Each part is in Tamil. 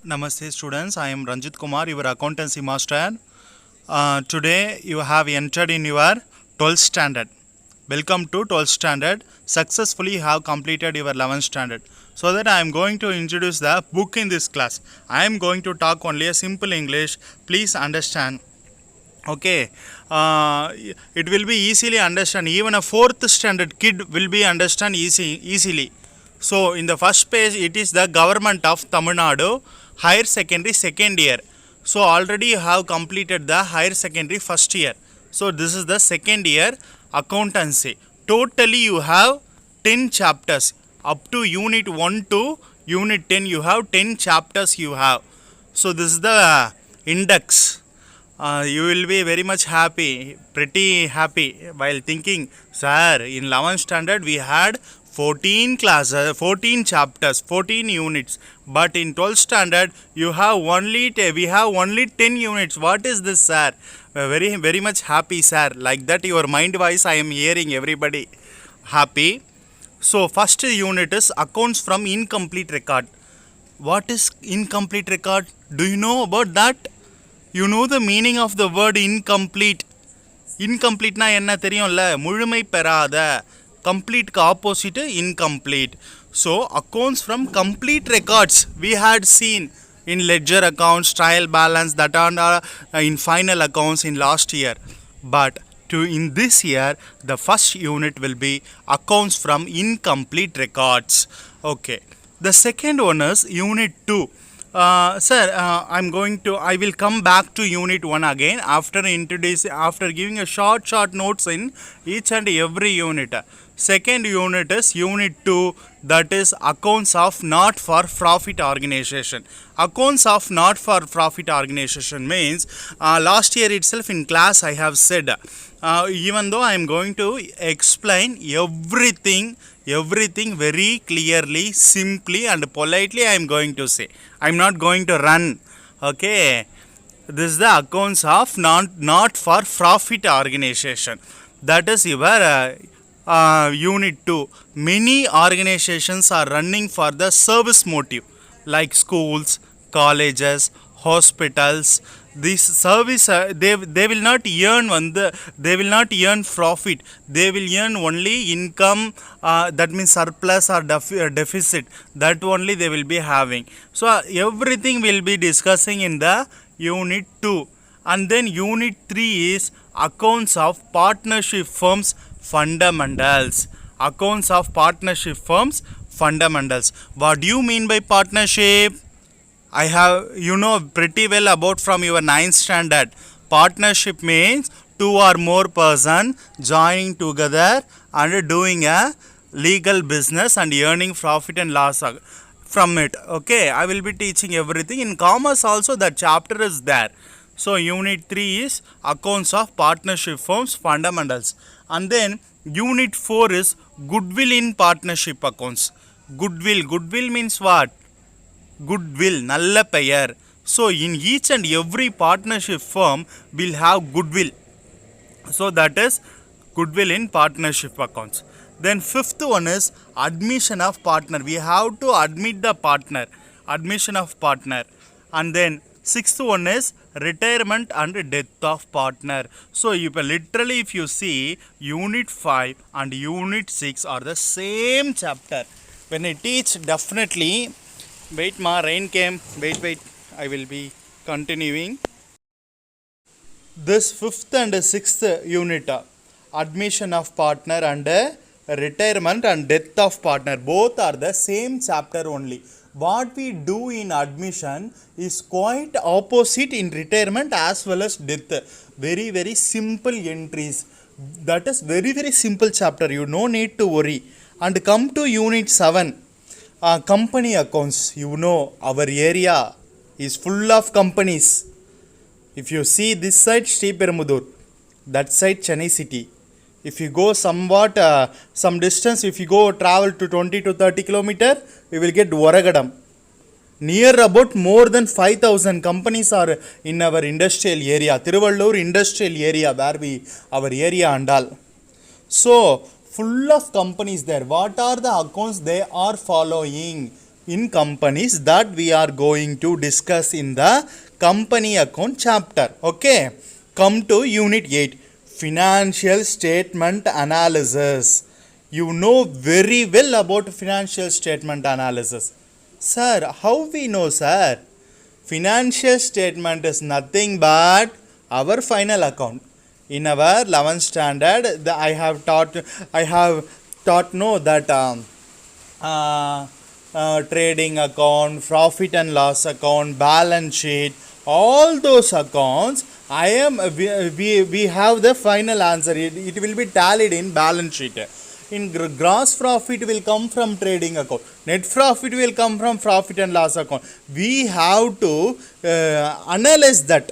Namaste students, I am Ranjit Kumar, your accountancy master. Today you have entered in your 12th standard. Welcome to 12th standard. Successfully have completed your 11th standard. So that I am going to introduce the book in this class. I am going to talk only a simple English. Please understand. Okay, it will be easily understand. Even a 4th standard kid will be understand easily. So in the first page, it is the government of Tamil Nadu higher secondary second year. So already you have completed the higher secondary first year. So this is the second year accountancy. Totally you have 10 chapters. Up to unit 1 to unit 10 you have 10 chapters you have. So this is the index. You will be very much happy, pretty happy while thinking, sir, in 11th standard we had 14 classes, 14 chapters, 14 units, but in 12th standard you have we have only 10 units. What is this, sir? Very much happy, sir. Like that your mind voice I am hearing everybody happy. So first unit is accounts from incomplete record. What is incomplete record? Do you know about that? You know the meaning of the word incomplete. Incomplete na enna theriyumla, முழுமை பெறாத. Complete ka opposite incomplete. So accounts from complete records we had seen in ledger accounts, trial balance, that are in final accounts in last year. But in this year the first unit will be accounts from incomplete records. Okay. The second one is unit 2. Sir, I will come back to unit 1 again after giving a short notes in each and every unit. Second unit is unit 2, that is accounts of not for profit organization. Accounts of not for profit organization means last year itself in class I have said, even though I am going to explain everything very clearly, simply and politely I am going to say. I am not going to run. Okay. This is the accounts of not for profit organization. That is your unit 2. Many organizations are running for the service motive, like schools, colleges, hospitals. This service they will not earn profit. They will earn only income, that means surplus or deficit. That only they will be having. So everything will be discussing in the unit 2. And then unit 3 is accounts of partnership firms fundamentals. Accounts of partnership firms fundamentals. What do you mean by partnership? I have, you know pretty well about from your 9th standard. Partnership means 2 or more person joining together and doing a legal business and earning profit and loss from it. Okay, I will be teaching everything. In commerce also that chapter is there. So unit 3 is accounts of partnership firms fundamentals. And then unit 4 is goodwill in partnership accounts. Goodwill means what? Goodwill, நல்ல பெயர். So in each and every partnership firm will have goodwill. So that is goodwill in partnership accounts. Then fifth one is admission of partner. We have to admit the partner. Admission of partner. And then sixth one is retirement and death of partner. So literally if you see, unit 5 and unit 6 are the same chapter. When I teach, definitely, wait ma, rain came, wait, I will be continuing. This 5th and 6th unit, admission of partner and retirement and death of partner, both are the same chapter only. What we do in admission is quite opposite in retirement as well as death. Very simple entries. That is very simple chapter. You no need to worry. And come to unit 7, company accounts. You know our area is full of companies. If you see this side Sriperumbudur, that side Chennai city. If you go somewhat some distance, if you go travel to 20 to 30 kilometer, we will get Oragadam. Near about more than 5,000 companies are in our industrial area, Tiruvallur industrial area, where our area and all. So full of companies there. What are the accounts they are following? in companies that we are going to discuss in the company account chapter. Okay, come to unit 8, financial statement analysis. You know very well about financial statement analysis. Sir, how we know, sir? Financial statement is nothing but our final account. In our 11th standard, I have taught know that trading account, profit and loss account, balance sheet, all those accounts, we have the final answer. It will be tallied in balance sheet. In gross profit will come from trading account, net profit will come from profit and loss account. We have to analyze that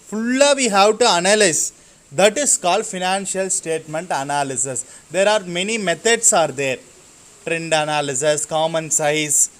fulla, we have to analyze. That is called financial statement analysis. There are many methods are there: trend analysis, common size,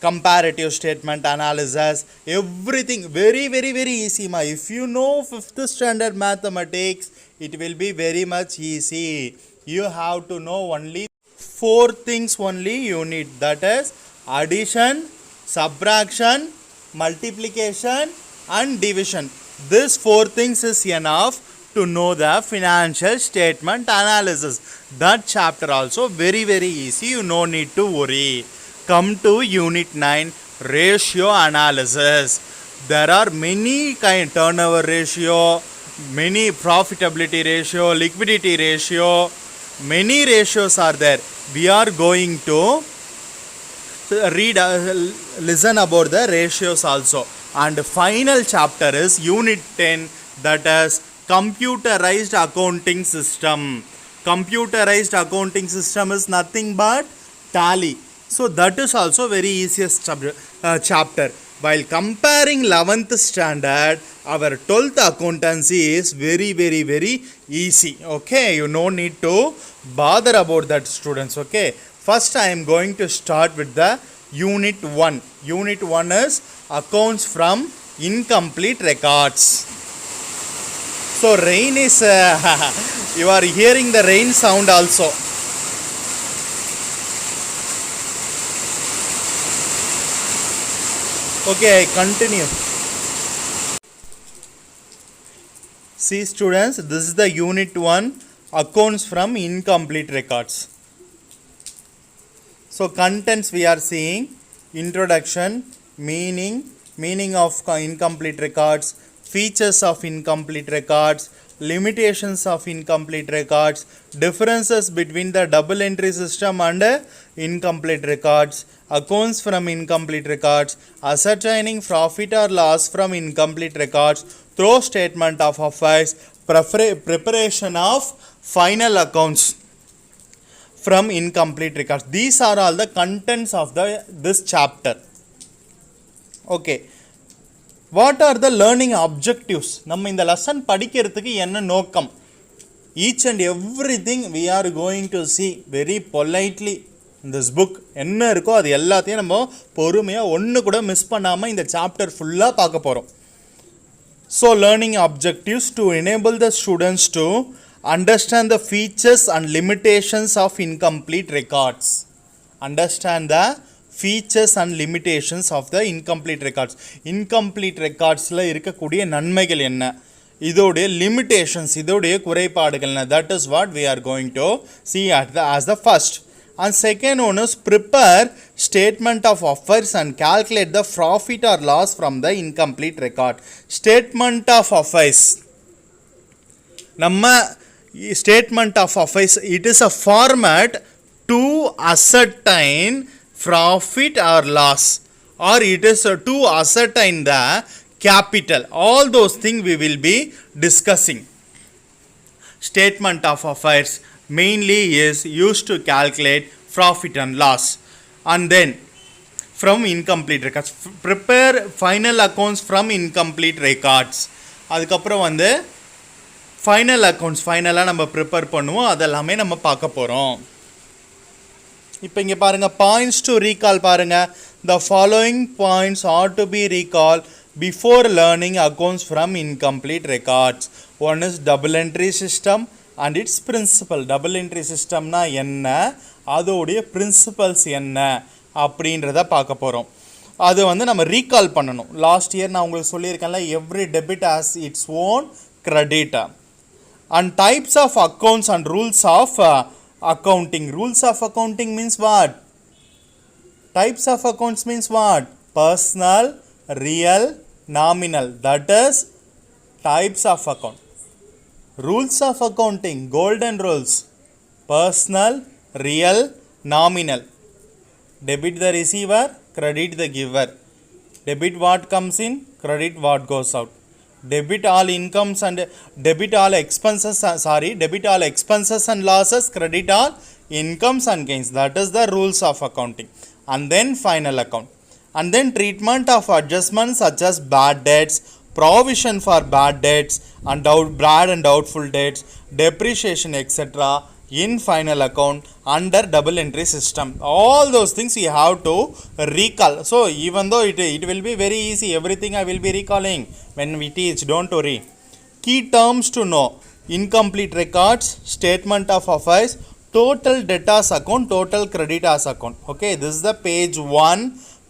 comparative statement analysis, everything very very very easy. If you know 5th standard mathematics, it will be very much easy. You have to know only 4 things only you need, that is addition, subtraction, multiplication and division. This 4 things is enough to know the financial statement analysis. That chapter also very very easy, you no need to worry. Come to unit 9, ratio analysis. There are many kind: turnover ratio, many profitability ratio, liquidity ratio, many ratios are there. We are going to listen about the ratios also. And final chapter is unit 10, that is computerized accounting system. Computerized accounting system is nothing but tally. So that is also very easiest chapter. While comparing 11th standard, our 12th accountancy is very very very easy. Okay, you no need to bother about that, students. Okay, first I am going to start with the unit 1. Unit 1 is accounts from incomplete records. So rain is you are hearing the rain sound also. Okay, I continue. See, students, this is the unit 1, accounts from incomplete records. So contents we are seeing: introduction, meaning of incomplete records, features of incomplete records, limitations of incomplete records, differences between the double entry system and incomplete records, accounts from incomplete records, ascertaining profit or loss from incomplete records through statement of affairs, preparation of final accounts from incomplete records. These are all the contents of this chapter. Okay, what are the learning objectives? நம்ம இந்த லெசன் படிக்கிறதுக்கு என்ன நோக்கம்? Each and everything we are going to see very politely in this book. என்ன இருக்கோ அது எல்லாத்தையும் நம்ம பொறுமையாக ஒன்று கூட மிஸ் பண்ணாமல் இந்த சாப்டர் ஃபுல்லாக பார்க்க போகிறோம். So learning objectives to enable the students to understand the features and limitations of incomplete records. Understand the features and limitations of the incomplete records. Incomplete recordsல இருக்கக்கூடிய நன்மைகள் என்ன, இதோடைய limitations, இதோடைய குறைபாடுகள் என்ன, that is what we are going to see as the first. And second one is prepare statement of affairs and calculate the profit or loss from the incomplete record. Statement of affairs, நம்ம statement of affairs, it is a format to ascertain profit or loss, or it is to ascertain the capital. All those things we will be discussing. Statement of affairs mainly is used to calculate profit and loss, and then from incomplete records prepare final accounts from incomplete records. அதுக்கப்புறம் வந்து ஃபைனல் அக்கௌண்ட்ஸ் ஃபைனலாக நம்ம ப்ரிப்பேர் பண்ணுவோம், அதெல்லாமே நம்ம பார்க்க போகிறோம். இப்போ இங்கே பாருங்கள், பாயிண்ட்ஸ் டு ரீகால் பாருங்கள். The following points are to be recall before learning accounts from incomplete records. One is double entry system and its principle. Double entry சிஸ்டம்னா என்ன, அதோடைய பிரின்சிபல்ஸ் என்ன, அப்படின்றத பார்க்க போகிறோம். அது வந்து நம்ம ரீகால் பண்ணணும். லாஸ்ட் இயர் நான் உங்களுக்கு சொல்லியிருக்கேன்ல, every debit has its own credit. And types of accounts and rules of accounting. Rules of accounting means what? Types of accounts means what? Personal, real, nominal. That is types of account. Rules of accounting, golden rules. Personal, real, nominal. Debit the receiver, credit the giver. Debit what comes in, credit what goes out. Debit all incomes and debit all expenses, debit all expenses and losses, credit all incomes and gains. That is the rules of accounting. And then final account. And then treatment of adjustments such as bad debts, provision for bad debts and bad and doubtful debts, depreciation, etc. in final account under double entry system. All those things you have to recall. So even though it will be very easy, everything I will be recalling when we teach, don't worry. Key terms to know: incomplete records, statement of affairs, total debtors account, total creditors account. Okay, this is the page 1.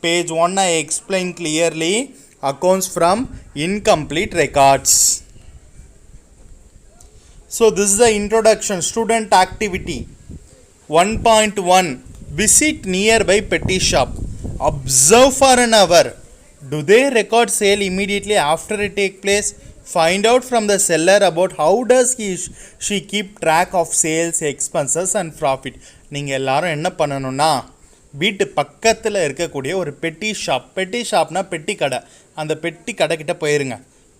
Page 1 I explain clearly accounts from incomplete records. So this is the introduction. Student activity 1.1. Visit nearby petty shop. Observe for an hour. Do they record sale immediately after it take place? Find out from the seller about how does she keep track of sales, expenses and profit. நீங்கள் எல்லாரும் என்ன பண்ணணும்னா, வீட்டு பக்கத்தில் இருக்கக்கூடிய ஒரு பெட்டி ஷாப்னா பெட்டி கடை, அந்த பெட்டி கடை கிட்ட போயிருங்க.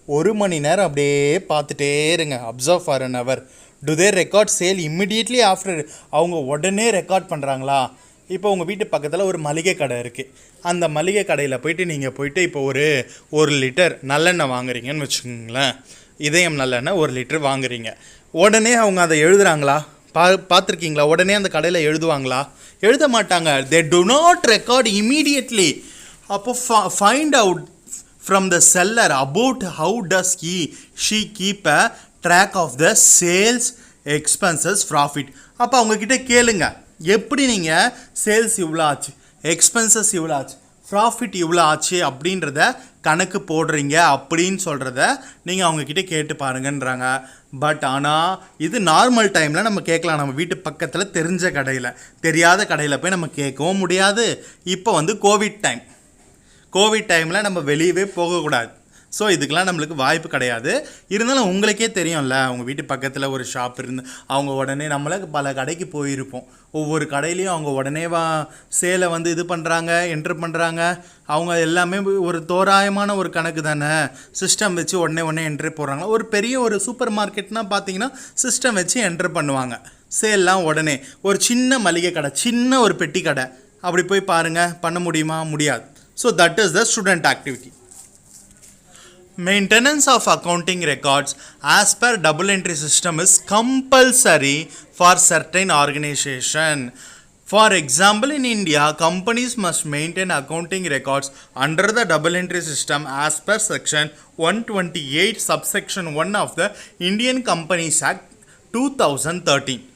1 மணி நேரம் அப்படியே பார்த்துட்டே இருங்க. Observe for an hour. To they record sale immediately after? அவங்க உடனே ரெக்கார்ட் பண்ணுறாங்களா? இப்போ உங்கள் வீட்டு பக்கத்தில் ஒரு மளிகை கடை இருக்குது. அந்த மளிகை கடையில் போயிட்டு இப்போ ஒரு லிட்டர் நல்லெண்ணெய் வாங்குறீங்கன்னு வச்சுக்கோங்களேன். இதயம் நல்லெண்ணெய் 1 லிட்டர் வாங்குறீங்க. உடனே அவங்க அதை எழுதுகிறாங்களா? பார்த்துருக்கீங்களா? உடனே அந்த கடையில் எழுதுவாங்களா? எழுத மாட்டாங்க. தே டு நாட் ரெக்கார்ட் இமீடியட்லி. அப்போ find out from the seller about how does she keep a track of the sales, expenses, profit. அப்போ அவங்கக்கிட்ட கேளுங்க, எப்படி நீங்கள் சேல்ஸ் இவ்வளோ ஆச்சு, எக்ஸ்பென்சஸ் இவ்வளோ ஆச்சு, ப்ராஃபிட் இவ்வளோ ஆச்சு அப்படின்றத கணக்கு போடுறீங்க அப்படின்னு சொல்கிறத நீங்கள் அவங்கக்கிட்ட கேட்டு பாருங்கன்றாங்க. பட் ஆனால் இது நார்மல் டைமில் நம்ம கேட்கலாம். நம்ம வீட்டு பக்கத்தில் தெரிஞ்ச கடையில், தெரியாத கடையில் போய் நம்ம கேட்கவும் முடியாது. இப்போ வந்து கோவிட் டைமில் நம்ம வெளியவே போகக்கூடாது. ஸோ இதுக்கெலாம் நம்மளுக்கு வாய்ப்பு கிடையாது. இருந்தாலும் உங்களுக்கே தெரியும்ல, அவங்க வீட்டு பக்கத்தில் ஒரு ஷாப் இருந்து அவங்க உடனே நம்மளை பல கடைக்கு போயிருப்போம். ஒவ்வொரு கடையிலையும் அவங்க உடனே சேலை வந்து இது பண்ணுறாங்க, என்ட்ரு பண்ணுறாங்க. அவங்க எல்லாமே ஒரு தோராயமான ஒரு கணக்கு தானே, சிஸ்டம் வச்சு உடனே என்ட்ரு போடுறாங்க. ஒரு பெரிய ஒரு சூப்பர் மார்க்கெட்னால் பார்த்தீங்கன்னா சிஸ்டம் வச்சு என்ட்ரு பண்ணுவாங்க. சேல்லாம் உடனே. ஒரு சின்ன மளிகை கடை, சின்ன ஒரு பெட்டி கடை, அப்படி போய் பாருங்கள், பண்ண முடியுமா? முடியாது. So that is the student activity. Maintenance of accounting records as per double entry system is compulsory for certain organization. For example, in India, companies must maintain accounting records under the double entry system as per section 128 subsection 1 of the Indian Companies Act 2013.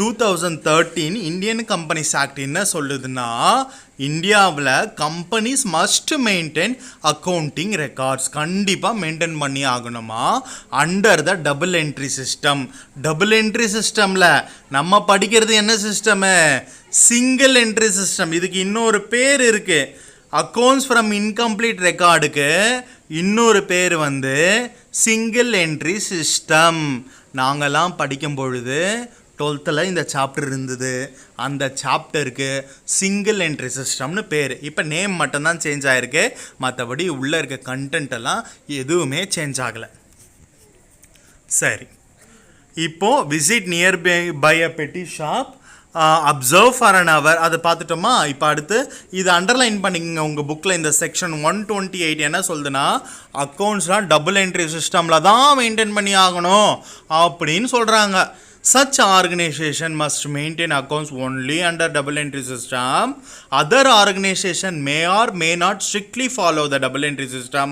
2013 Indian companies act என்ன சொல்லுதுன்னா, இந்தியாவில் companies must maintain accounting records. கண்டிப்பாக மெயின்டைன் பண்ணி ஆகணுமா under the double entry system. Double entry சிஸ்டமில் நம்ம படிக்கிறது என்ன சிஸ்டமு? Single entry system. இதுக்கு இன்னொரு பேர் இருக்குது. அக்கௌண்ட்ஸ் ஃப்ரம் இன்கம்ப்ளீட் ரெக்கார்டுக்கு இன்னொரு பேர் வந்து சிங்கிள் என்ட்ரி சிஸ்டம். நாங்கள்லாம் படிக்கும் பொழுது 12th இந்த சாப்டர் இருந்தது. அந்த சாப்டருக்கு சிங்கிள் என்ட்ரி சிஸ்டம்னு பேர். இப்போ நேம் மட்டும்தான் சேஞ்ச் ஆகிருக்கு, மற்றபடி உள்ளே இருக்க கண்டென்ட் எல்லாம் எதுவுமே சேஞ்ச் ஆகலை. சரி, இப்போது விசிட் நியர் பை அ பெட்டி shop, observe for an hour, அதை பார்த்துட்டோமா? இப்போ அடுத்து இது அண்டர்லைன் பண்ணிக்கங்க உங்கள் புக்கில். இந்த செக்ஷன் 128 என்ன சொல்லுதுன்னா, அக்கௌண்ட்ஸ்லாம் டபுள் என்ட்ரி சிஸ்டமில் தான் மெயின்டைன் பண்ணி ஆகணும் அப்படின்னு சொல்கிறாங்க. Such organization must maintain accounts only under double entry system. Other organization may or may not strictly follow the double entry system.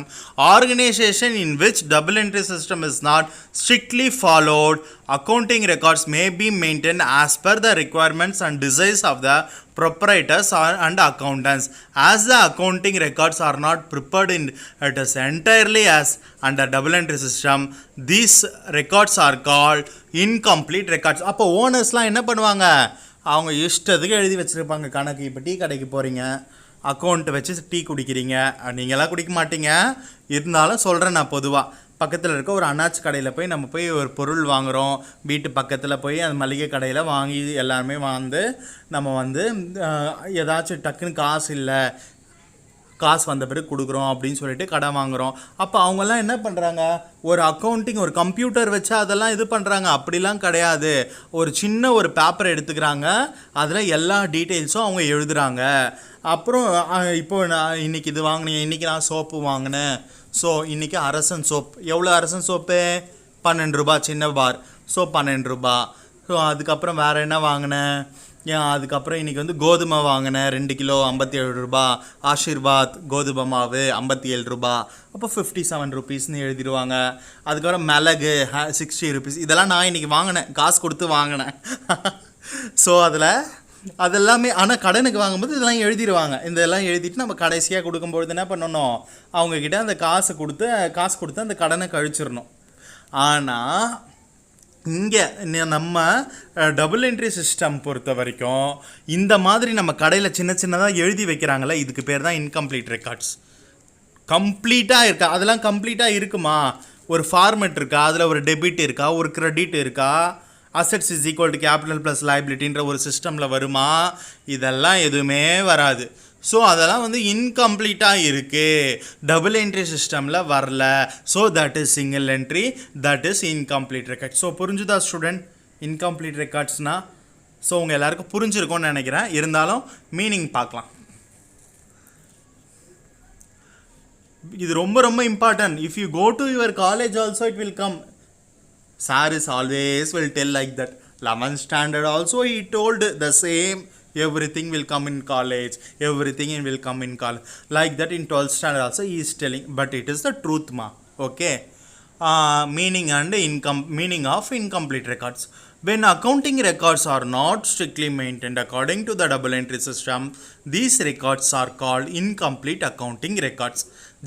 Organization in which double entry system is not strictly followed Accounting records may be maintained as per the requirements and desires of the proprietors and accountants. As the accounting records are not prepared in it is entirely as under double entry system, these records are called incomplete records. அப்போ ஓனர்ஸ்லாம் என்ன பண்ணுவாங்க, அவங்க இஷ்டத்துக்கு எழுதி வச்சுருப்பாங்க கணக்கு. இப்போ டீ கடைக்கு போகிறீங்க, அக்கௌண்ட் வச்சு டீ குடிக்கிறீங்க, நீங்களாம் குடிக்க மாட்டீங்க, இருந்தாலும் சொல்கிறேன் நான் பொதுவாக. பக்கத்தில் இருக்க ஒரு அண்ணாச்சி கடையில் போய் நம்ம போய் ஒரு பொருள் வாங்குகிறோம், வீட்டு பக்கத்தில் போய் அந்த மளிகை கடையில் வாங்கி எல்லாருமே நம்ம ஏதாச்சும் டக்குன்னு காசு இல்லை, காசு வந்த பிறகு கொடுக்குறோம் அப்படின்னு சொல்லிட்டு கடை வாங்குகிறோம். அப்போ அவங்கெல்லாம் என்ன பண்ணுறாங்க, ஒரு அக்கௌண்டிங் ஒரு கம்ப்யூட்டர் வச்சு அதெல்லாம் இது பண்ணுறாங்க. அப்படிலாம் கிடையாது. ஒரு சின்ன ஒரு பேப்பர் எடுத்துக்கிறாங்க, அதில் எல்லா டீட்டெயில்ஸும் அவங்க எழுதுகிறாங்க. அப்புறம் இப்போ நான் இன்றைக்கி இது வாங்கினேன், இன்றைக்கி நான் சோப்பு வாங்கினேன். ஸோ இன்றைக்கி அரசன் சோப், எவ்வளோ அரசன் சோப்பு, 12 ரூபா, சின்ன பார். ஸோ 12 ரூபா. ஸோ அதுக்கப்புறம் வேறு என்ன வாங்கினேன், அதுக்கப்புறம் இன்றைக்கி கோதுமை வாங்கினேன் 2 கிலோ 57 ரூபா. ஆஷிர்வாத் கோதுமை மாவு 57 ரூபா. அப்போ 57 ருபீஸ்னு எழுதிடுவாங்க. அதுக்கப்புறம் மிளகு 60 ருபீஸ். இதெல்லாம் நான் இன்றைக்கி வாங்கினேன், காசு கொடுத்து வாங்கினேன். ஸோ அதெல்லாமே ஆனால் கடனுக்கு வாங்கும்போது இதெல்லாம் எழுதிடுவாங்க. இதெல்லாம் எழுதிட்டு நம்ம கடைசியாக கொடுக்கும்பொழுது என்ன பண்ணணும், அவங்கக்கிட்ட அந்த காசு கொடுத்து அந்த கடனை கழிச்சிடணும். ஆனால் இங்கே நம்ம டபுள் என்ட்ரி சிஸ்டம் பொறுத்த வரைக்கும் இந்த மாதிரி நம்ம கடையில் சின்னதாக எழுதி வைக்கிறாங்களே, இதுக்கு பேர் தான் இன்கம்ப்ளீட் ரெக்கார்ட்ஸ். கம்ப்ளீட்டாக இருக்கா, அதெல்லாம் கம்ப்ளீட்டாக இருக்குமா, ஒரு ஃபார்மெட் இருக்கா, அதில் ஒரு டெபிட் இருக்கா, ஒரு கிரெடிட் இருக்கா, assets is equal to capital plus லைபிலிட்டின்ற ஒரு சிஸ்டமில் வருமா, இதெல்லாம் எதுவுமே வராது. ஸோ அதெல்லாம் இன்கம்ப்ளீட்டாக இருக்குது, டபுள் என்ட்ரி சிஸ்டமில் வரல. So that is single entry, that is incomplete record. So புரிஞ்சுதா ஸ்டூடெண்ட் இன்கம்ப்ளீட் ரெக்கார்ட்ஸ்னால்? ஸோ உங்கள் எல்லாருக்கும் புரிஞ்சிருக்கும்னு நினைக்கிறேன். இருந்தாலும் மீனிங் பார்க்கலாம். இது ரொம்ப ரொம்ப important. If you go to your college also it will come. Sir is always will tell like that. 11th standard also he told the same. Everything will come in college. Everything will come in college. Like that in 12th standard also he is telling. But it is the truth ma. Okay. Meaning and meaning of incomplete records. When accounting records are not strictly maintained according to the double entry system, these records are called incomplete accounting records.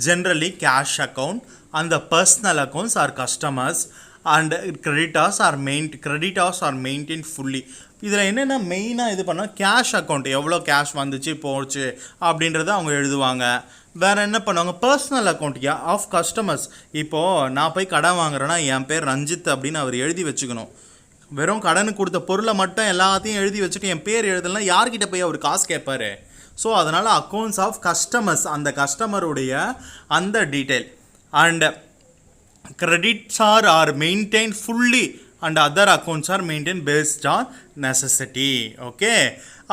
Generally cash account and the personal accounts are customers and creditors are maintained fully. இதில் என்னென்னா மெயினாக இது பண்ணால் கேஷ் அக்கௌண்ட், எவ்வளோ கேஷ் வந்துச்சு போச்சு அப்படின்றத அவங்க எழுதுவாங்க. வேறு என்ன பண்ணுவாங்க, பர்சனல் அக்கௌண்ட் ஆஃப் கஸ்டமர்ஸ். இப்போது நான் போய் கடன் வாங்குறேன்னா என் பேர் ரஞ்சித் அப்படின்னு அவர் எழுதி வச்சுக்கணும். வெறும் கடனுக்கு கொடுத்த பொருளை மட்டும் எல்லாத்தையும் எழுதி வச்சுட்டு என் பேர் எழுதலாம், யார்கிட்ட போய் அவர் காசு கேட்பார். ஸோ அதனால் அக்கௌண்ட்ஸ் ஆஃப் கஸ்டமர்ஸ், அந்த கஸ்டமருடைய அந்த detail. And credits are maintained fully and other accounts are maintained based on necessity. Okay.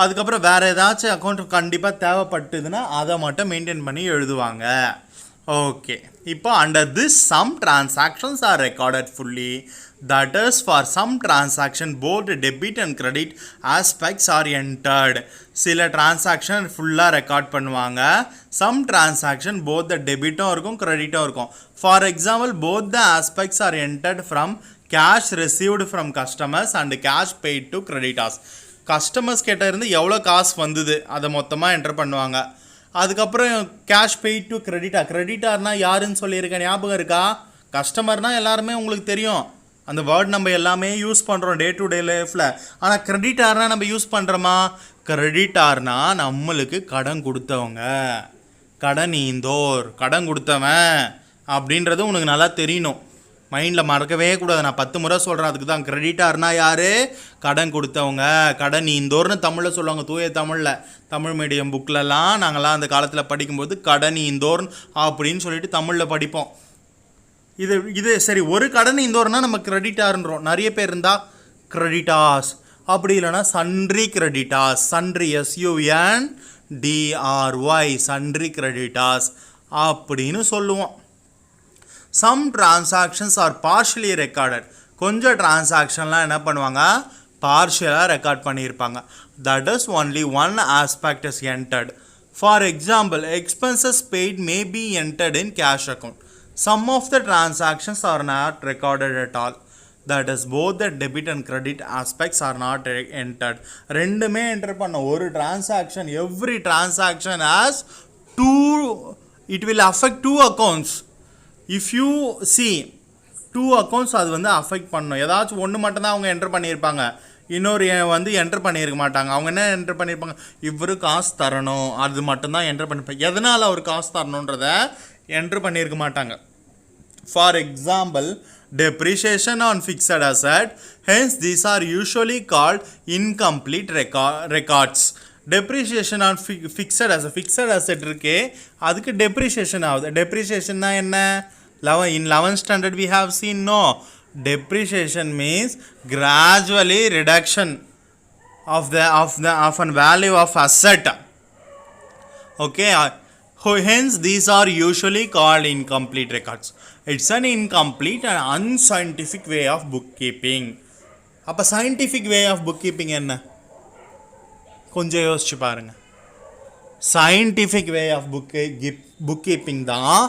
அதுக்கப்புறம் வேறு ஏதாச்சும் அக்கௌண்ட் கண்டிப்பாக தேவைப்பட்டதுன்னா அதை மட்டும் மெயின்டைன் பண்ணி எழுதுவாங்க. ஓகே. இப்போ under this some transactions are recorded fully. That is for some transaction both debit and credit aspects are entered. சில transaction ஃபுல்லாக ரெக்கார்ட் பண்ணுவாங்க. Some transaction both the debitடும் இருக்கும் கிரெடிட்டும் இருக்கும். For example, both the aspects are entered from cash received from customers and cash paid to creditors. Customers கிட்ட இருந்து எவ்வளோ காசு வந்தது அதை மொத்தமாக என்டர் பண்ணுவாங்க. அதுக்கப்புறம் கேஷ் பெய்ட் டு கிரெடிட்டார்னால் யாருன்னு சொல்லியிருக்கேன், ஞாபகம் இருக்கா? கஸ்டமர்னால் எல்லாருமே உங்களுக்கு தெரியும், அந்த வேர்ட் நம்ம எல்லாமே யூஸ் பண்ணுறோம் டே டு டே லைஃப்பில். ஆனால் கிரெடிட்டார்னால் நம்ம யூஸ் பண்ணுறோமா? கிரெடிட்டார்னா நம்மளுக்கு கடன் கொடுத்தவங்க, கடன் ஈந்தோர், கடன் கொடுத்தவன் அப்படின்றது உனக்கு நல்லா தெரியணும், மைண்டில் மறக்கவே கூடாது. நான் 10 முறை சொல்கிறேன், அதுக்கு தான். கிரெடிட்டார்னா யார்? கடன் கொடுத்தவங்க, கடன் ஈந்தோர்னு தமிழில் சொல்லுவாங்க, தூய தமிழில். தமிழ் மீடியம் புக்கிலலாம் நாங்கள்லாம் அந்த காலத்தில் படிக்கும்போது கடன் ஈந்தோர் அப்படின்னு சொல்லிட்டு தமிழில் படிப்போம். இது சரி, ஒரு கடன் ஈந்தோர்னால் நம்ம கிரெடிட்டார்ன்றோம். நிறைய பேர் இருந்தால் கிரெடிட்டாஸ், அப்படி இல்லைன்னா sundry creditors, sundry SUNDRY, sundry creditors அப்படின்னு சொல்லுவோம். Some transactions are partially recorded. கொஞ்சம் டிரான்சாக்ஷன்லாம் என்ன பண்ணுவாங்க, பார்ஷியலாக ரெக்கார்ட் பண்ணியிருப்பாங்க. That is only one aspect is entered. For example, expenses paid may be entered in cash account. Some of the transactions are not recorded at all. that is both the debit and credit aspects are not entered. ரெண்டுமே enter பண்ண ஒரு transaction, every transaction has two, it will affect two accounts. If you see two accounts அது வந்து அஃபெக்ட் பண்ணணும். ஏதாச்சும் ஒன்று மட்டும்தான் அவங்க என்டர் பண்ணியிருப்பாங்க, இன்னொரு வந்து என்டர் பண்ணியிருக்க மாட்டாங்க. அவங்க என்ன என்டர் பண்ணியிருப்பாங்க, இவரு காசு தரணும், அது மட்டும்தான் என்டர் பண்ணியிருப்பாங்க. எதனால் அவர் காசு தரணுன்றத என்டர் பண்ணியிருக்க மாட்டாங்க. For example, depreciation on fixed asset, hence these are usually called incomplete records. depreciation on fixed asset இருக்கே, அதுக்கு depreciation ஆகுது. depreciation தான் என்ன? In 11th standard we have seen, no, depreciation means gradually reduction of an value of asset. Okay, hence these are usually called incomplete records. It's an incomplete and unscientific way of bookkeeping. அப்போ scientific way of bookkeeping என்ன? கொஞ்சம் யோசிச்சு பாருங்க. scientific way of bookkeeping தான்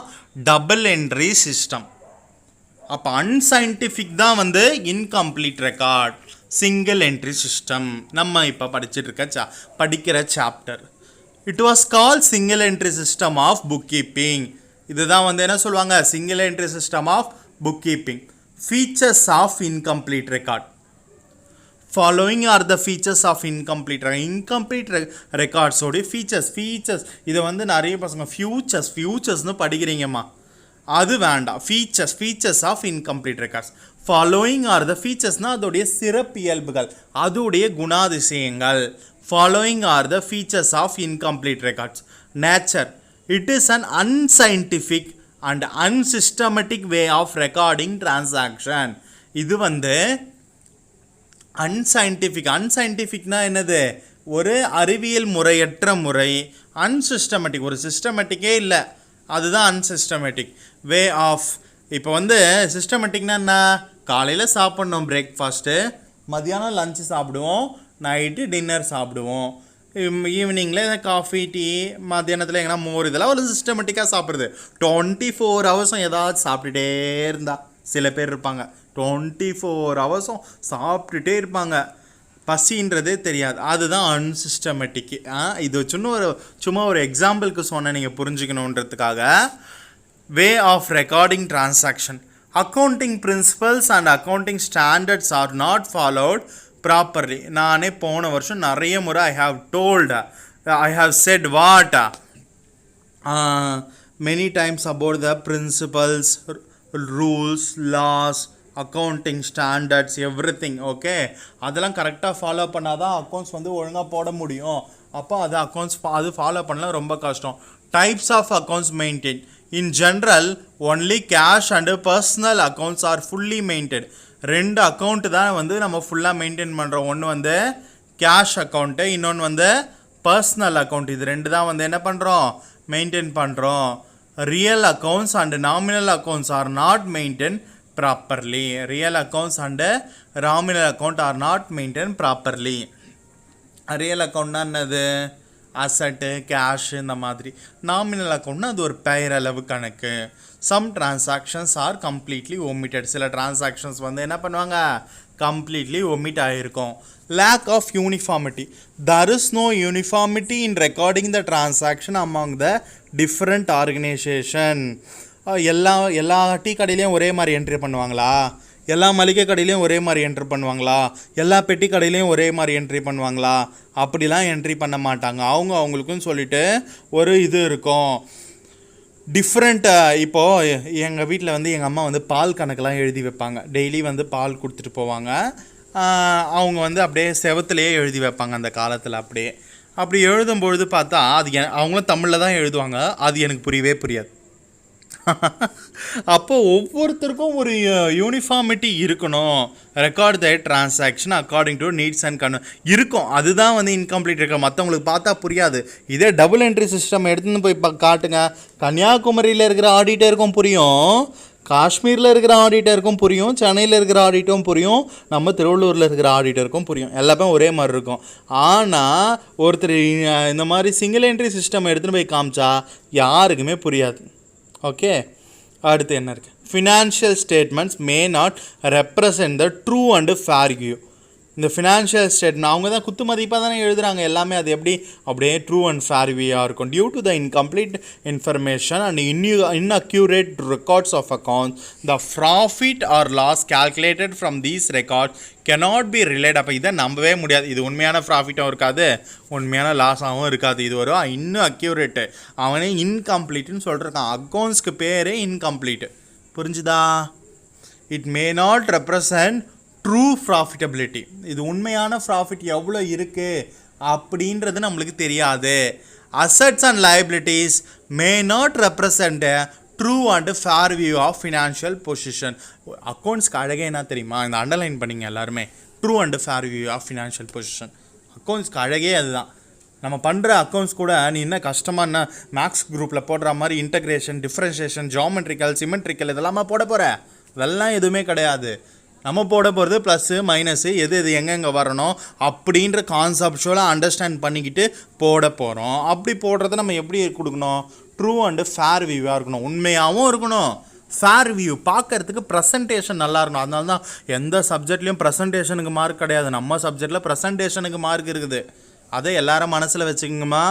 டபுள் என்ட்ரி சிஸ்டம். அப்போ அன்சைன்டிஃபிக் தான் வந்து incomplete record, single entry system. நம்ம இப்போ படிக்கிற chapter. It was call single entry system of book keeping. இதுதான் வந்து என்ன சொல்லுவாங்க, single entry system of book keeping. Features of incomplete record. Following are the features of incomplete records ஓட features. இதை வந்து நிறைய பசங்க ஃபியூச்சர்ஸ்னு படிக்கிறீங்கம்மா, அது வேண்டாம். features of incomplete records. Following are the featuresனா அதோடைய சிறப்பியல்புகள், அதோடைய குணாதிசயங்கள். Following are the features of incomplete records. Nature, it is an unscientific and unsystematic way of recording transaction. இது வந்து அன்சைன்டிஃபிக்னா என்னது, ஒரு அறிவியல் முறையற்ற முறை. அன்சிஸ்டமேட்டிக், ஒரு சிஸ்டமேட்டிக்கே இல்லை, அதுதான் அன்சிஸ்டமேட்டிக் வே ஆஃப். இப்போ வந்து சிஸ்டமேட்டிக்னா என்ன, காலையில் சாப்பிட்ணும் பிரேக்ஃபாஸ்ட்டு, மதியானம் லஞ்சு சாப்பிடுவோம், நைட்டு டின்னர் சாப்பிடுவோம், ஈவினிங்கில் காஃபி டீ, மத்தியானத்தில் எங்கன்னா மோர், இதெல்லாம் ஒரு சிஸ்டமேட்டிக்காக சாப்பிட்றது. 24 hours ஏதாச்சும் சாப்பிட்டுட்டே இருந்தால் சில பேர் இருப்பாங்க, 24 hours சாப்பிட்டுட்டே இருப்பாங்க, பசின்றதே தெரியாது. அதுதான் அன்சிஸ்டமேட்டிக். இது சும்மா ஒரு எக்ஸாம்பிளுக்கு சொன்ன நீங்கள் புரிஞ்சுக்கணுன்றதுக்காக. Way of recording transaction. Accounting principles and accounting standards are not followed properly. நானே போன வருஷம் நிறைய முறை I have said what many times about the principles, rules, laws, accounting standards, everything. Okay, அதெல்லாம் கரெக்டாக ஃபாலோ பண்ணால் தான் அக்கௌண்ட்ஸ் வந்து ஒழுங்காக போட முடியும். அப்போ அது ஃபாலோ பண்ணலாம் ரொம்ப கஷ்டம். Types of accounts maintain. In general only cash and personal accounts are fully maintain. 2 account தான் வந்து நம்ம ஃபுல்லாக மெயின்டைன் பண்ணுறோம். ஒன்று வந்து கேஷ் அக்கௌண்ட்டு, இன்னொன்று வந்து பர்சனல் அக்கௌண்ட். இது 2 தான் வந்து என்ன பண்ணுறோம், மெயின்டைன் பண்ணுறோம். Real accounts and nominal accounts are not maintain properly. Real accounts and nominal account are not maintained properly. Real account என்னது, அசட்டு, கேஷ், இந்த மாதிரி. நாமினல் அக்கௌண்ட்னா அது ஒரு பெயரளவு கணக்கு. Some transactions are completely omitted. சில டிரான்சாக்ஷன்ஸ் வந்து என்ன பண்ணுவாங்க, கம்ப்ளீட்லி ஒமிட் ஆகிருக்கும். lack of uniformity. There is no uniformity in recording the transaction among the different organization. எல்லா டீ கடையிலையும் ஒரே மாதிரி என்ட்ரி பண்ணுவாங்களா, எல்லா மளிகை கடையிலையும் ஒரே மாதிரி என்ட்ரி பண்ணுவாங்களா, எல்லா பெட்டி கடையிலையும் ஒரே மாதிரி என்ட்ரி பண்ணுவாங்களா? அப்படிலாம் என்ட்ரி பண்ண மாட்டாங்க. அவங்களுக்குன்னு சொல்லிட்டு ஒரு இது இருக்கும், டிஃப்ரெண்ட்டாக. இப்போது எங்கள் வீட்டில் வந்து எங்கள் அம்மா வந்து பால் கணக்கெல்லாம் எழுதி வைப்பாங்க. டெய்லி வந்து பால் கொடுத்துட்டு போவாங்க. அவங்க வந்து அப்படியே செவத்துலேயே எழுதி வைப்பாங்க அந்த காலத்தில். அப்படி எழுதும்பொழுது பார்த்தா அது அவங்களும் தமிழில் தான் எழுதுவாங்க, அது எனக்கு புரியவே புரியாது. அப்போ ஒவ்வொருத்தருக்கும் ஒரு யூனிஃபார்மிட்டி இருக்கணும். Record the transaction according to needs and இருக்கும். அதுதான் வந்து இன்கம்ப்ளீட் ரெக்கார்ட். மற்றவங்களுக்கு பார்த்தா புரியாது. இதே டபுள் என்ட்ரி சிஸ்டம் எடுத்துன்னு போய் காட்டுங்க, கன்னியாகுமரியில் இருக்கிற ஆடிட்டருக்கும் புரியும், காஷ்மீரில் இருக்கிற ஆடிட்டருக்கும் புரியும், சென்னையில் இருக்கிற ஆடிட்டும் புரியும், நம்ம திருவள்ளூரில் இருக்கிற ஆடிட்டருக்கும் புரியும். எல்லாமே ஒரே மாதிரி இருக்கும். ஆனால் ஒருத்தர் இந்த மாதிரி சிங்கிள் என்ட்ரி சிஸ்டம் எடுத்துன்னு போய் காமிச்சா யாருக்குமே புரியாது. ஓகே, அடுத்து என்ன இருக்குது, financial statements may not represent the true and fair view. இந்த ஃபினான்ஷியல் ஸ்டேட்மெண்ட் அவங்க தான் குத்து மதிப்பாக தானே எழுதுகிறாங்க எல்லாமே. அது எப்படி அப்படியே ட்ரூ அண்ட் ஃபேர் வியூவாக இருக்கும். Due to the incomplete information and inaccurate records of accounts, the profit or loss calculated from these records cannot be relied. அப்போ இதை நம்பவே முடியாது. இது உண்மையான ப்ராஃபிட்டாகவும் இருக்காது, உண்மையான லாஸாகவும் இருக்காது. இது வரும் இன்னும் அக்யூரேட்டு. அவனே இன்கம்ப்ளீட்னு சொல்லிருக்கான். அக்கௌண்ட்ஸ்க்கு பேரே இன்கம்ப்ளீட். புரிஞ்சுதா? It may not represent true profitability. இது உண்மையான ப்ராஃபிட் எவ்வளோ இருக்குது அப்படின்றது நம்மளுக்கு தெரியாது. Assets and liabilities may not represent true and fair view of financial position. அக்கௌண்ட்ஸ்க்கு அழகே என்ன தெரியுமா? இந்த அண்டர்லைன் பண்ணிங்க எல்லாருமே. True and fair view of financial position. அக்கௌண்ட்ஸ்க்கு அழகே அதுதான். நம்ம பண்ணுற அக்கௌண்ட்ஸ் கூட நீ என்ன கஷ்டமான மேக்ஸ் குரூப்பில் போடுற மாதிரி இன்டகிரேஷன், டிஃப்ரென்ஷியேஷன், ஜியோமெட்ரிக்கல், சிமெட்ரிக்கல் இதெல்லாமா போட போகிற? அதெல்லாம் எதுவுமே கிடையாது. நம்ம போட போகிறது ப்ளஸ்ஸு மைனஸு, எது எங்கெங்கே வரணும் அப்படின்ற கான்செப்டுவலாக அண்டர்ஸ்டாண்ட் பண்ணிக்கிட்டு போட போகிறோம். அப்படி போடுறத நம்ம எப்படி கொடுக்கணும்? ட்ரூ அண்டு ஃபேர் வியூவாக இருக்கணும். உண்மையாகவும் இருக்கணும், ஃபேர் வியூ. பார்க்கறதுக்கு ப்ரெசன்டேஷன் நல்லா இருக்கணும். அதனால தான் எந்த சப்ஜெக்ட்லேயும் ப்ரெசன்டேஷனுக்கு மார்க் கிடையாது. நம்ம சப்ஜெக்டில் ப்ரெசன்டேஷனுக்கு மார்க் இருக்குது. அதை எல்லாரும் மனசில் வச்சுக்கோங்கம்மா.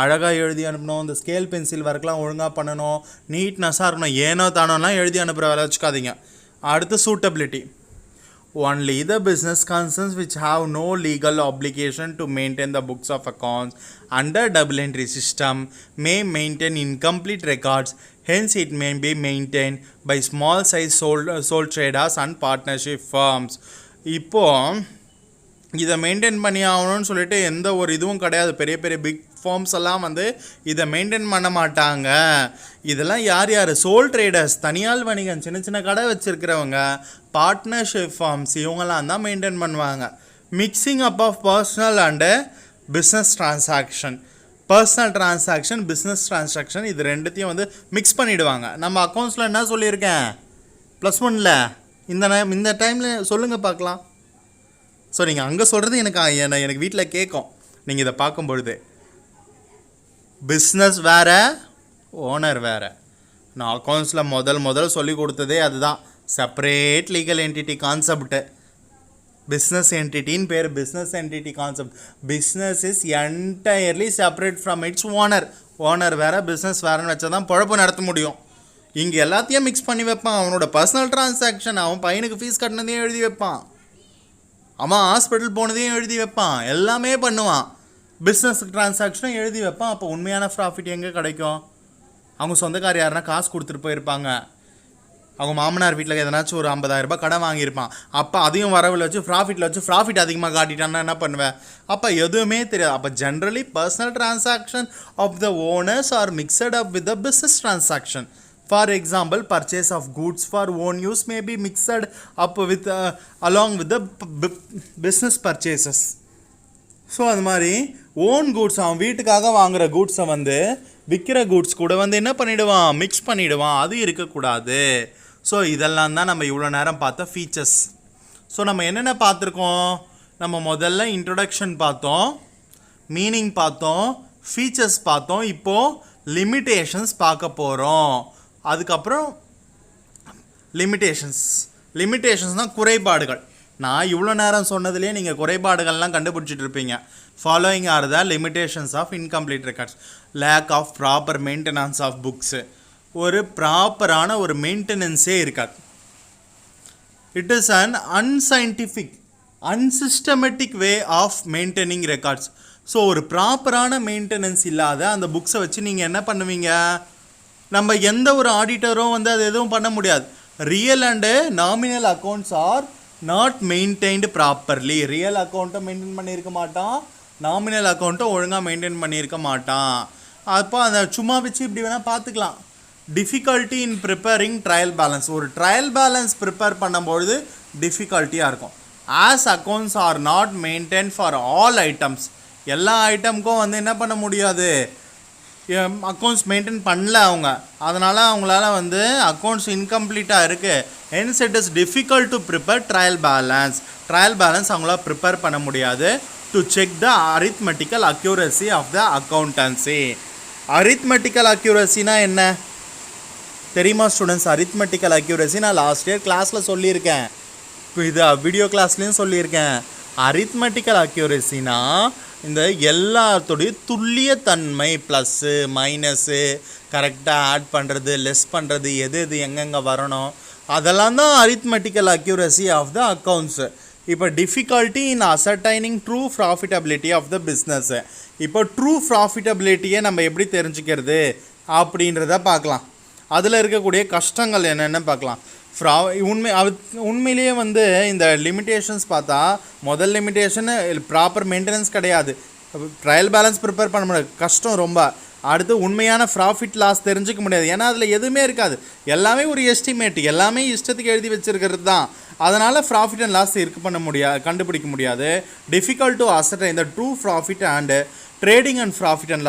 அழகாக எழுதி அனுப்பணும். இந்த ஸ்கேல் பென்சில் ஒர்க்லாம் ஒழுங்காக பண்ணணும், நீட்னஸாக இருக்கணும். ஏனோ தானோலாம் எழுதி அனுப்புகிற வேலை வச்சுக்காதீங்க. அடுத்து suitability. Only the business concerns which have no legal obligation to maintain the books of accounts under double entry system may maintain incomplete records. Hence, it may be maintained by small size sole traders and partnership firms. இப்போ இதை மெயின்டைன் பண்ணி ஆகணும்னு சொல்லிட்டு எந்த ஒரு இதுவும் கிடையாது. பெரிய பெரிய பிக் ஃபார்ம்ஸ் எல்லாம் வந்து இதை மெயின்டைன் பண்ண மாட்டாங்க. இதெல்லாம் யார்? சோல் ட்ரேடர்ஸ், தனியார் வணிகன், சின்ன சின்ன கடை வச்சுருக்கிறவங்க, பார்ட்னர்ஷிப் ஃபார்ம்ஸ், இவங்கெல்லாம் தான் மெயின்டைன் பண்ணுவாங்க. Mixing up of personal and business transaction. Personal transaction, business transaction, இது ரெண்டுத்தையும் வந்து மிக்ஸ் பண்ணிவிடுவாங்க. நம்ம அக்கௌண்ட்ஸில் என்ன சொல்லியிருக்கேன்? +1ல் இந்த டைமில் சொல்லுங்கள் பார்க்கலாம். ஸோ நீங்கள் அங்கே சொல்கிறது எனக்கு வீட்டில் கேட்கும். நீங்கள் இதை பார்க்கும்பொழுது பிஸ்னஸ் வேறு, ஓனர் வேறு. நான் அக்கௌண்ட்ஸில் முதல் சொல்லி கொடுத்ததே அதுதான். Separate legal entity concept. Business என்டிட்டின்னு பேர். Business entity concept. Business is entirely separate from its owner. Owner வேறு, பிஸ்னஸ் வேறுன்னு வச்சா தான் பொழப்பு நடத்த முடியும். இங்கே எல்லாத்தையும் மிக்ஸ் பண்ணி வைப்பான். அவனோட பர்சனல் ட்ரான்சாக்ஷன், அவன் பையனுக்கு ஃபீஸ் கட்டினதையும் எழுதி வைப்பான், அவன் ஹாஸ்பிட்டல் போனதையும் எழுதி வைப்பான், எல்லாமே பண்ணுவான். பிஸ்னஸ் ட்ரான்சாக்ஷனும் எழுதி வைப்பான். அப்போ உண்மையான ப்ராஃபிட் எங்கே கிடைக்கும்? அவங்க சொந்தக்கார் யாருன்னா காசு கொடுத்துட்டு போயிருப்பாங்க. அவங்க மாமனார் வீட்டில் எதனாச்சும் ஒரு 50,000 ரூபாய் கடன் வாங்கியிருப்பான். அப்போ அதையும் வரவில் வச்சு ப்ராஃபிட் அதிகமாக காட்டிட்டான்னா என்ன பண்ணுவேன்? அப்போ எதுவுமே தெரியாது. அப்போ generally personal transaction of the owners are mixed up with the business transaction. For example, purchase of goods for own use may be mixed up with along with the business purchases. So அது மாதிரி ஓன் கூட்ஸ், அவன் வீட்டுக்காக வாங்குகிற கூட்ஸை வந்து விற்கிற கூட்ஸ் கூட வந்து என்ன பண்ணிவிடுவான்? மிக்ஸ் பண்ணிவிடுவான். அது இருக்கக்கூடாது. ஸோ இதெல்லாம் தான் நம்ம இவ்வளோ நேரம் பார்த்த ஃபீச்சர்ஸ். ஸோ நம்ம என்னென்ன பார்த்துருக்கோம்? நம்ம முதல்ல இன்ட்ரொடக்ஷன் பார்த்தோம், மீனிங் பார்த்தோம், ஃபீச்சர்ஸ் பார்த்தோம். இப்போது லிமிட்டேஷன்ஸ் பார்க்க போகிறோம். அதுக்கப்புறம் லிமிட்டேஷன்ஸ்னால் குறைபாடுகள். நான் இவ்வளோ நேரம் சொன்னதுலேயே நீங்கள் குறைபாடுகள்லாம் கண்டுபிடிச்சிட்டு இருப்பீங்க. Following are the limitations of incomplete records. Lack of proper maintenance of books. ஒரு ப்ராப்பரான ஒரு மெயின்டெனன்ஸே இருக்காது. It is an unscientific, unsystematic way of maintaining records. So ஒரு ப்ராப்பரான மெயின்டெனன்ஸ் இல்லாத அந்த புக்ஸை வச்சு நீங்கள் என்ன பண்ணுவீங்க? நம்ம எந்த ஒரு ஆடிட்டரும் வந்து அது எதுவும் பண்ண முடியாது. Real and nominal accounts are not maintained properly. Real அக்கௌண்ட்டை மெயின்டைன் பண்ணியிருக்க மாட்டான், நாமினல் அக்கௌண்ட்டை ஒழுங்காக மெயின்டைன் பண்ணியிருக்க மாட்டான். அப்போ அந்த சும்மா வச்சு இப்படி வேணால் பார்த்துக்கலாம். Difficulty in preparing trial balance. ஒரு ட்ரையல் பேலன்ஸ் ப்ரிப்பேர் பண்ணும்பொழுது டிஃபிகல்ட்டியாக இருக்கும். As accounts are not maintain for all items. எல்லா ஐட்டமுக்கும் வந்து என்ன பண்ண முடியாது? அக்கௌண்ட்ஸ் மெயின்டைன் பண்ணல அவங்க. அதனால் அவங்களால வந்து அக்கௌண்ட்ஸ் இன்கம்ப்ளீட்டாக இருக்குது. Hence it is difficult to prepare trial balance. Trial balance அவங்களால ப்ரிப்பேர் பண்ண முடியாது. To check the arithmetical accuracy of the accountancy. Arithmetical அக்யூரசினா என்ன? தெரியுமா ஸ்டூடெண்ட்ஸ்? அரித்மெட்டிக்கல் அக்யூரசி நான் லாஸ்ட் இயர் கிளாஸில் சொல்லியிருக்கேன், இப்போ இது வீடியோ கிளாஸ்லேயும் சொல்லியிருக்கேன். அரித்மெட்டிக்கல் அக்யூரசினா இந்த எல்லாத்தோடைய துல்லியத்தன்மை, ப்ளஸ்ஸு மைனஸு, கரெக்டாக ஆட் பண்ணுறது, லெஸ் பண்ணுறது, எது எது எங்கெங்கே வரணும், அதெல்லாம் தான் arithmetical accuracy of the accounts. இப்போ difficulty in ascertaining true profitability of the business. இப்போ ட்ரூ ப்ராஃபிட்டபிலிட்டியை நம்ம எப்படி தெரிஞ்சுக்கிறது அப்படின்றத பார்க்கலாம். அதில் இருக்கக்கூடிய கஷ்டங்கள் என்னென்னு பார்க்கலாம். உண்மையிலேயே வந்து இந்த லிமிட்டேஷன்ஸ் பார்த்தா, முதல் லிமிட்டேஷன் ப்ராப்பர் மெயின்டெனன்ஸ் கிடையாது, ட்ரையல் பேலன்ஸ் ப்ரிப்பேர் பண்ண முடியாது, கஷ்டம் ரொம்ப. அடுத்து உண்மையான ப்ராஃபிட் லாஸ் தெரிஞ்சிக்க முடியாது, ஏன்னா அதில் எதுவுமே இருக்காது, எல்லாமே ஒரு எஸ்டிமேட், எல்லாமே இஷ்டத்துக்கு எழுதி வச்சுருக்கிறது தான். அதனால் ப்ராஃபிட் அண்ட் லாஸ் கண்டுபிடிக்க முடியாது. டிஃபிகல்ட் டு அசர்டைன் இந்த true profit and trading and profit and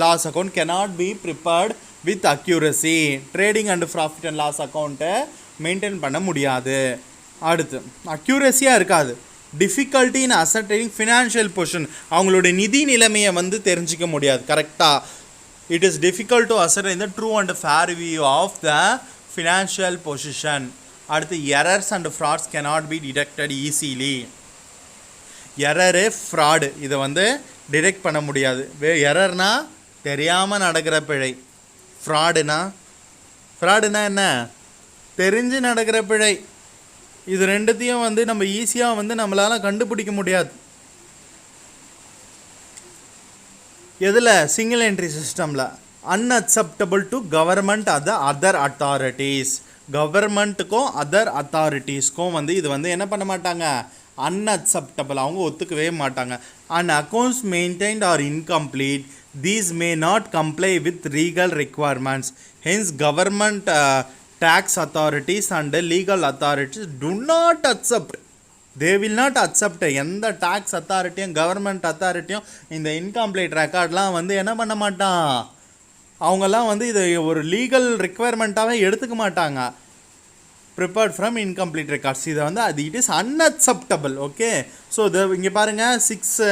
loss account cannot be prepared with accuracy. Trading and profit and loss அக்கௌண்ட்டை மெயின்டைன் பண்ண முடியாது. அடுத்து அக்யூரஸியாக இருக்காது. Difficulty in ascertaining financial position, அவங்களுடைய நிதி நிலைமையை வந்து தெரிஞ்சிக்க முடியாது கரெக்டாக. It is difficult to ascertain the true and fair view of the financial position. அடுத்து errors and frauds cannot be detected easily. Error fraud இதை வந்து டிடெக்ட் பண்ண முடியாது. எரர்னா தெரியாமல் நடக்கிற பிழை, ஃப்ராடுனா என்ன, தெரிஞ்சு நடக்கிற பிழை. இது ரெண்டுத்தையும் வந்து நம்ம ஈஸியாக வந்து நம்மளால் கண்டுபிடிக்க முடியாது. எதில்? சிங்கிள் என்ட்ரி சிஸ்டமில். Unacceptable to government other authorities. கவர்மெண்ட்டுக்கும் அதர் அத்தாரிட்டிஸ்க்கும் வந்து இது வந்து என்ன பண்ண மாட்டாங்க, அன்அக்செப்டபிள், அவங்க ஒத்துக்கவே மாட்டாங்க. And accounts maintained are incomplete, these may not comply with legal requirements. Hence government tax authorities and legal authorities do not accept, they will not accept. எந்த டாக்ஸ் அத்தாரிட்டியும் கவர்மெண்ட் அத்தாரிட்டியும் இந்த இன்கம்ப்ளீட் ரெக்கார்ட்லாம் வந்து என்ன பண்ண மாட்டான், அவங்கெல்லாம் வந்து இதை ஒரு லீகல் ரெக்குவயர்மெண்ட்டாகவே எடுத்துக்க மாட்டாங்க. ப்ரிப்பேர்ட் ஃப்ரம் இன்கம்ப்ளீட் ரெக்கார்ட்ஸ், இதை வந்து அது it is unacceptable. Okay, so இது இங்கே பாருங்கள் 6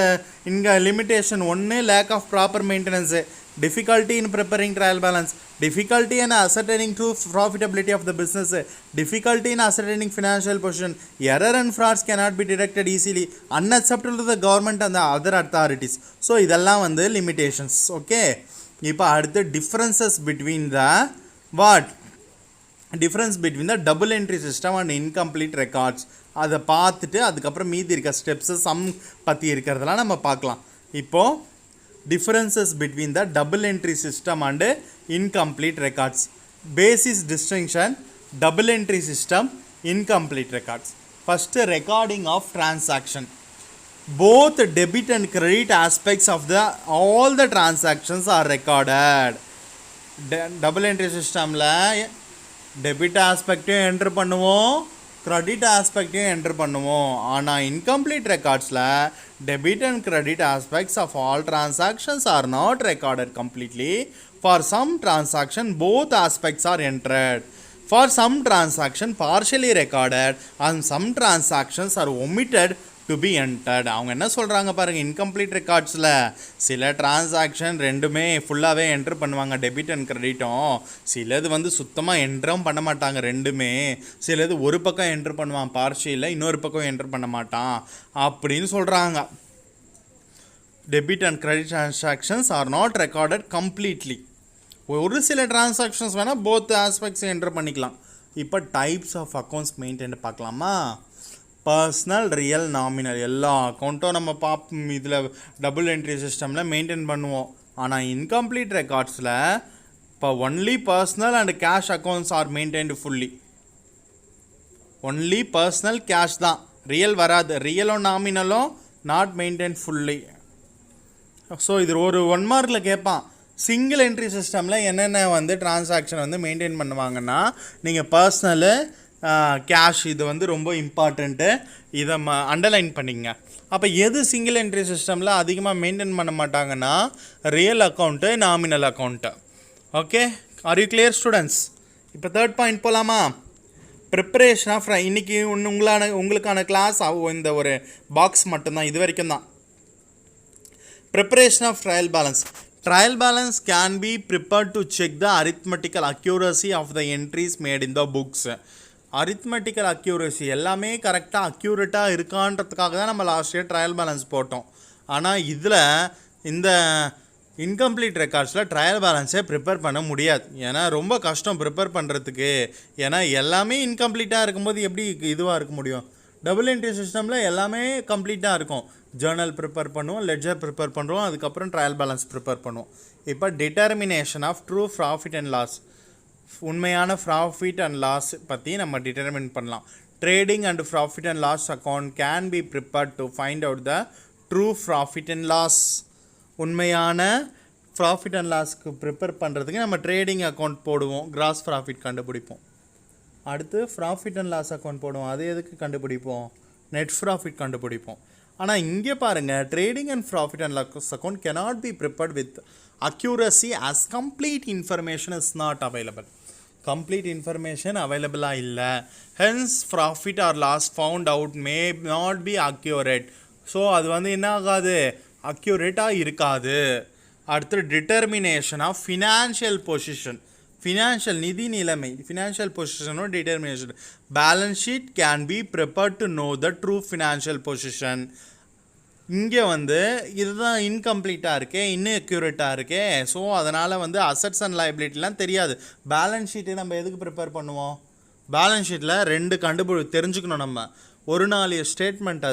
இங்கே limitation 1 lack of proper maintenance, difficulty in preparing trial balance, difficulty in ascertaining true profitability of the business, difficulty in ascertaining financial position, error and frauds cannot be detected easily, unacceptable to the government and the other authorities. So இதெல்லாம் வந்து limitations. ஓகே, இப்போ அடுத்து differences between the what? Difference between the double entry system and incomplete records. அதை பார்த்துட்டு அதுக்கப்புறம் மீதி இருக்க ஸ்டெப்ஸு சம் பற்றி இருக்கிறதெல்லாம் நம்ம பார்க்கலாம். இப்போது differences between the double entry system and incomplete records. Basis distinction, double entry system, incomplete records. First, recording of transaction. Both debit and credit aspects of all the transactions are recorded. Double entry system la debit aspect enter பண்ணுவோம், credit aspect enter பண்ணுவோம். ஆனால் incomplete recordsல debit and credit aspects of all transactions are not recorded completely. For some transaction both aspects are entered. For some transaction partially recorded and some transactions are omitted to be entered. அவங்க என்ன சொல்கிறாங்க பாருங்கள், இன்கம்ப்ளீட் ரெக்கார்ட்ஸில் சில டிரான்சாக்ஷன் ரெண்டுமே ஃபுல்லாகவே என்ட்ரு பண்ணுவாங்க, டெபிட் அண்ட் கிரெடிட்டும். சிலது வந்து சுத்தமாக என்ட்ரும் பண்ண மாட்டாங்க ரெண்டுமே, சிலது ஒரு பக்கம் என்ட்ரு பண்ணுவான் பார்ஷியலில், இன்னொரு பக்கம் என்ட்ரு பண்ண மாட்டான் அப்படின்னு சொல்கிறாங்க. Debit and credit transactions are not recorded completely. ஒரு சில டிரான்சாக்ஷன்ஸ் வேணால் போத் ஆஸ்பெக்ட்ஸ் என்ட்ரு பண்ணிக்கலாம். இப்போ டைப்ஸ் ஆஃப் அக்கௌண்ட்ஸ் மெயின்டைன் பார்க்கலாமா? பர்சனல், ரியல், நாமினல் எல்லா அக்கௌண்ட்டும் நம்ம பார்ப்போம். இதில் டபுள் என்ட்ரி சிஸ்டமில் மெயின்டைன் பண்ணுவோம். ஆனால் இன்கம்ப்ளீட் ரெக்கார்ட்ஸில் இப்போ only personal and cash accounts are maintained fully. Only personal cash தான், ரியல் வராது. ரியலும் நாமினலும் நாட் மெயின்டைன் ஃபுல்லி. ஸோ இது ஒரு 1 மார்க்கில் கேட்பான். சிங்கிள் என்ட்ரி சிஸ்டமில் என்னென்ன வந்து டிரான்சாக்ஷன் வந்து மெயின்டைன் பண்ணுவாங்கன்னா, நீங்கள் பர்சனலு, கேஷ் இது வந்து ரொம்ப இம்பார்ட்டண்ட்டு, இதை அண்டர்லைன் பண்ணிங்க. அப்போ எது சிங்கிள் என்ட்ரி சிஸ்டமில் அதிகமாக மெயின்டைன் பண்ண மாட்டாங்கன்னா real account, nominal account. Okay, are you clear students? இப்போ 3rd பாயிண்ட் போகலாமா? ப்ரிப்பரேஷன் ஆஃப் இன்றைக்கி உங்களுக்கான கிளாஸ் இந்த ஒரு பாக்ஸ் மட்டும்தான், இது வரைக்கும் தான். Preparation of trial balance. Trial balance can be prepared to check the arithmetical accuracy of the entries made in the books. Arithmetical accuracy எல்லாமே கரெக்டாக அக்யூரேட்டாக இருக்கான்றதுக்காக தான் நம்ம லாஸ்ட் இயர் ட்ரையல் பேலன்ஸ் போட்டோம். ஆனால் இதில் இந்த இன்கம்ப்ளீட் ரெக்கார்ட்ஸில் ட்ரையல் பேலன்ஸே ப்ரிப்பேர் பண்ண முடியாது. ஏன்னா ரொம்ப கஷ்டம் ப்ரிப்பேர் பண்ணுறதுக்கு. ஏன்னா எல்லாமே இன்கம்ப்ளீட்டாக இருக்கும்போது எப்படி இதுவாக இருக்க முடியும்? டபுள் என்ட்ரி சிஸ்டமில் எல்லாமே கம்ப்ளீட்டாக இருக்கும். ஜேர்னல் ப்ரிப்பேர் பண்ணுவோம், லெட்ஜர் ப்ரிப்பேர் பண்ணுறோம், அதுக்கப்புறம் ட்ரையல் பேலன்ஸ் ப்ரிப்பேர் பண்ணுவோம். இப்போ determination of true profit and loss, உண்மையான ப்ராஃபிட் அண்ட் லாஸ் பற்றி நம்ம டிட்டர்மின் பண்ணலாம். Trading and profit and loss account can be prepared to find out the true profit and loss. உண்மையான ப்ராஃபிட் அண்ட் லாஸ்க்கு ப்ரிப்பேர் பண்ணுறதுக்கு நம்ம ட்ரேடிங் அக்கௌண்ட் போடுவோம், கிராஸ் ப்ராஃபிட் கண்டுபிடிப்போம். அடுத்து ப்ராஃபிட் அண்ட் லாஸ் அக்கௌண்ட் போடுவோம், அது எதுக்கு கண்டுபிடிப்போம்? நெட் ப்ராஃபிட் கண்டுபிடிப்போம். ஆனால் இங்கே பாருங்கள், trading and profit and loss account cannot be prepared with accuracy as complete information is not available. Complete information அவைலபிளாக இல்லை. Hence profit or loss found out may not be accurate. So அது வந்து என்ன ஆகாது? அக்யூரேட்டாக இருக்காது. அடுத்து determination of financial position, financial நிதி நிலைமை, ஃபினான்ஷியல் பொசிஷனோட determination. Balance sheet can be prepared to know the true financial position. இங்கே வந்து இதுதான் இன்கம்ப்ளீட்டாக இருக்கே, இன்னும் அக்யூரேட்டாக இருக்கே. ஸோ அதனால் வந்து அசட்ஸ் அண்ட் லைபிலிட்டிலாம் தெரியாது. பேலன்ஸ் ஷீட்டை நம்ம எதுக்கு ப்ரிப்பேர் பண்ணுவோம்? பேலன்ஸ் ஷீட்டில் ரெண்டு தெரிஞ்சுக்கணும் நம்ம. ஒரு நாள் ஸ்டேட்மெண்ட்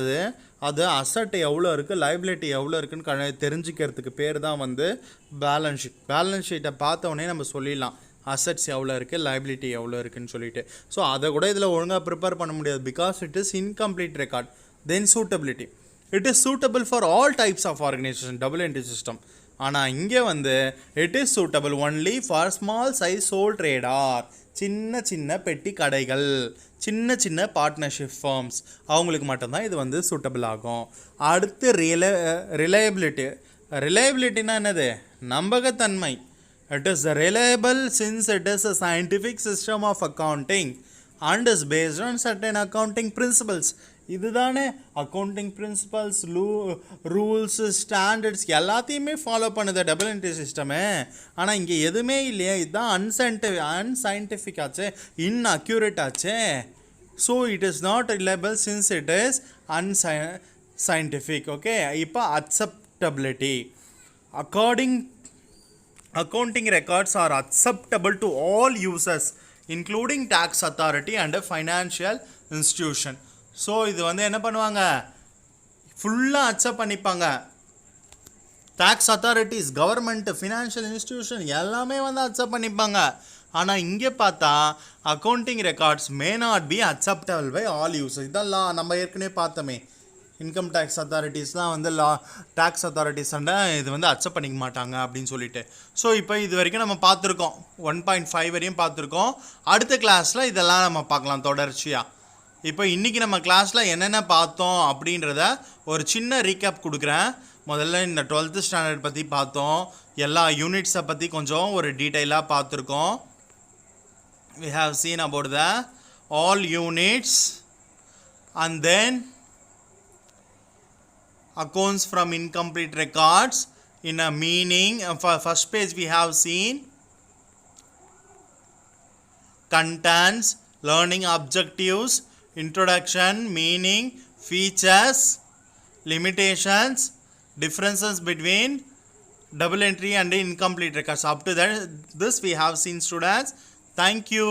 அது அசட் எவ்வளோ இருக்குது, லைபிலிட்டி எவ்வளோ இருக்குன்னு தெரிஞ்சுக்கிறதுக்கு பேர் தான் வந்து பேலன்ஸ் ஷீட். பேலன்ஸ் ஷீட்டை பார்த்தோன்னே நம்ம சொல்லிடலாம் அசட்ஸ் எவ்வளோ இருக்குது, லைபிலிட்டி எவ்வளோ இருக்குதுன்னு சொல்லிட்டு. ஸோ அதை கூட இதில் ஒழுங்காக ப்ரிப்பேர் பண்ண முடியாது, because it is incomplete record. Then suitability, it is suitable for all types of organisation, double entry system. ஆனால் இங்கே வந்து it is suitable only for small size sole trader, சின்ன சின்ன பெட்டி கடைகள், சின்ன சின்ன பார்ட்னர்ஷிப் ஃபார்ம்ஸ், அவங்களுக்கு மட்டும்தான் இது வந்து சூட்டபிள் ஆகும். அடுத்து ரிலையபிலிட்டி. ரிலையபிலிட்டினா என்னது? நம்பகத்தன்மை. It is reliable since it is a scientific system of accounting and is based on certain accounting principles. இதுதானே அக்கௌண்டிங் பிரின்சிபல்ஸ், ரூல்ஸு, ஸ்டாண்டர்ட்ஸ் எல்லாத்தையுமே ஃபாலோ பண்ணுது டபுள் என்ட்ரி சிஸ்டமு. ஆனால் இங்கே எதுவுமே இல்லையே, இதுதான் அன்சைன்டிஃபிக் ஆச்சு, இன்அக்யூரேட் ஆச்சு. So it is not reliable since it is unscientific. Okay, இப்போ acceptability. Accounting records are acceptable to all users including tax authority and a financial institution. So இது வந்து என்ன பண்ணுவாங்க? ஃபுல்லாக அக்செப்ட் பண்ணிப்பாங்க. Tax authorities, government, financial institution எல்லாமே வந்து அக்செப்ட் பண்ணிப்பாங்க. ஆனால் இங்கே பார்த்தா accounting records may not be acceptable by all users. இதெல்லாம் நம்ம ஏற்கனவே பார்த்தோமே, இன்கம் டேக்ஸ் அத்தாரிட்டிஸ்லாம் வந்து டேக்ஸ் அத்தாரிட்டிஸ்ண்ட இது வந்து அக்செப்ட் பண்ணிக்க மாட்டாங்க அப்படின்னு சொல்லிட்டு. ஸோ இப்போ இது வரைக்கும் நம்ம பார்த்துருக்கோம், 1.5 வரையும் பார்த்துருக்கோம். அடுத்த கிளாஸில் இதெல்லாம் நம்ம பார்க்கலாம் தொடர்ச்சியாக. இப்போ இன்றைக்கி நம்ம கிளாஸில் என்னென்ன பார்த்தோம் அப்படின்றத ஒரு சின்ன ரீகேப் கொடுக்குறேன். முதல்ல இந்த 12th ஸ்டாண்டர்ட் பற்றி பார்த்தோம், எல்லா யூனிட்ஸை பற்றி கொஞ்சம் ஒரு டீட்டெயிலாக பார்த்துருக்கோம். we have seen about the all units and then accounts from incomplete records in a meaning. First page we have seen contents, learning objectives, introduction, meaning, features, limitations, differences between double entry and incomplete records. Up to that, this we have seen, students. Thank you.